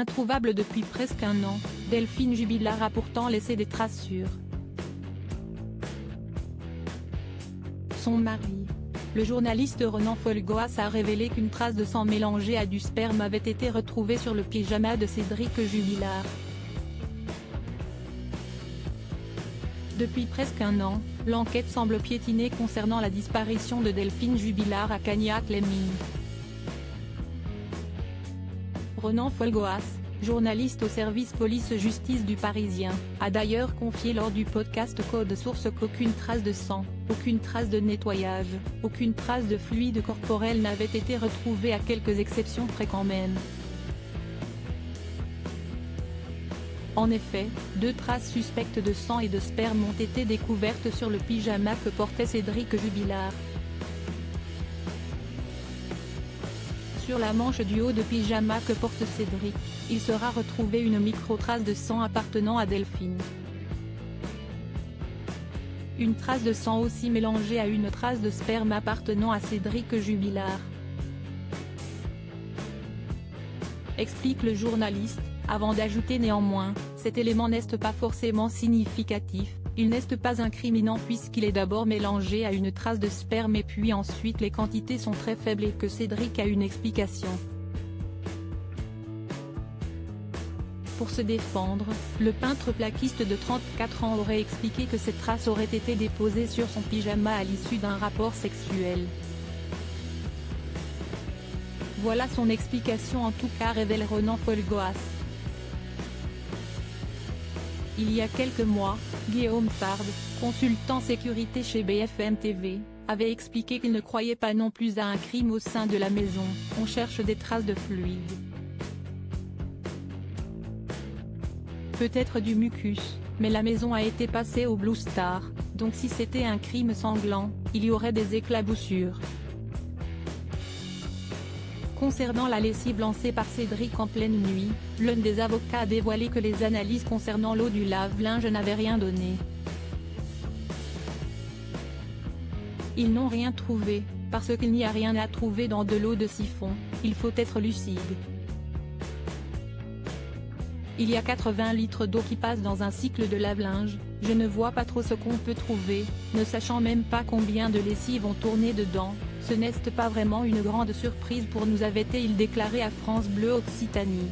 Introuvable depuis presque un an, Delphine Jubilard a pourtant laissé des traces sur son mari. Le journaliste Ronan Folgoas a révélé qu'une trace de sang mélangée à du sperme avait été retrouvée sur le pyjama de Cédric Jubilard. Depuis presque un an, l'enquête semble piétiner concernant la disparition de Delphine Jubilard à Cagnac-les-Mines. Ronan Folgoas, journaliste au service police-justice du Parisien, a d'ailleurs confié lors du podcast Code Source qu'aucune trace de sang, aucune trace de nettoyage, aucune trace de fluide corporel n'avait été retrouvée à quelques exceptions près quand même. En effet, 2 traces suspectes de sang et de sperme ont été découvertes sur le pyjama que portait Cédric Jubilard. Sur la manche du haut de pyjama que porte Cédric, il sera retrouvé une micro-trace de sang appartenant à Delphine. Une trace de sang aussi mélangée à une trace de sperme appartenant à Cédric Jubilard. Explique le journaliste, avant d'ajouter néanmoins, cet élément n'est pas forcément significatif, il n'est pas incriminant puisqu'il est d'abord mélangé à une trace de sperme et puis ensuite les quantités sont très faibles et que Cédric a une explication. Pour se défendre, le peintre plaquiste de 34 ans aurait expliqué que ces traces auraient été déposées sur son pyjama à l'issue d'un rapport sexuel. Voilà son explication en tout cas, révèle Ronan Folgoas. Il y a quelques mois, Guillaume Farde, consultant sécurité chez BFM TV, avait expliqué qu'il ne croyait pas non plus à un crime au sein de la maison, on cherche des traces de fluide. Peut-être du mucus, mais la maison a été passée au Blue Star, donc si c'était un crime sanglant, il y aurait des éclaboussures. Concernant la lessive lancée par Cédric en pleine nuit, l'un des avocats a dévoilé que les analyses concernant l'eau du lave-linge n'avaient rien donné. Ils n'ont rien trouvé, parce qu'il n'y a rien à trouver dans de l'eau de siphon, il faut être lucide. Il y a 80 litres d'eau qui passent dans un cycle de lave-linge, je ne vois pas trop ce qu'on peut trouver, ne sachant même pas combien de lessives ont tourné dedans, ce n'est pas vraiment une grande surprise pour nous, avait-il déclaré à France Bleu Occitanie.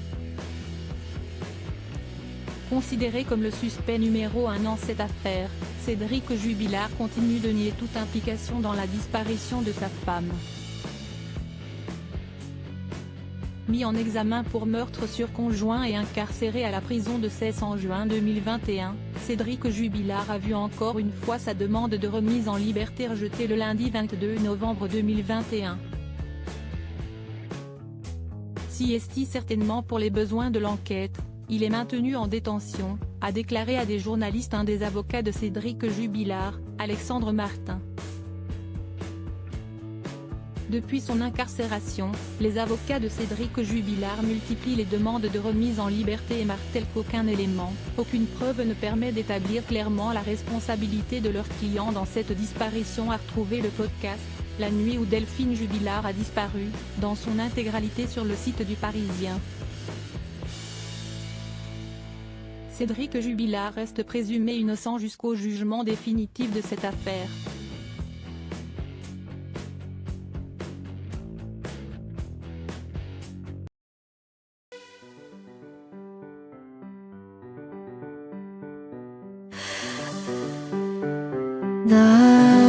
Considéré comme le suspect numéro 1 dans cette affaire, Cédric Jubilard continue de nier toute implication dans la disparition de sa femme. Mis en examen pour meurtre sur conjoint et incarcéré à la prison de Cesse en juin 2021, Cédric Jubilard a vu encore une fois sa demande de remise en liberté rejetée le lundi 22 novembre 2021. Si esti certainement pour les besoins de l'enquête, il est maintenu en détention, a déclaré à des journalistes un des avocats de Cédric Jubilard, Alexandre Martin. Depuis son incarcération, les avocats de Cédric Jubilard multiplient les demandes de remise en liberté et martèlent qu'aucun élément, aucune preuve ne permet d'établir clairement la responsabilité de leur client dans cette disparition, a retrouvé le podcast « La nuit où Delphine Jubilard a disparu » dans son intégralité sur le site du Parisien. Cédric Jubilard reste présumé innocent jusqu'au jugement définitif de cette affaire. 나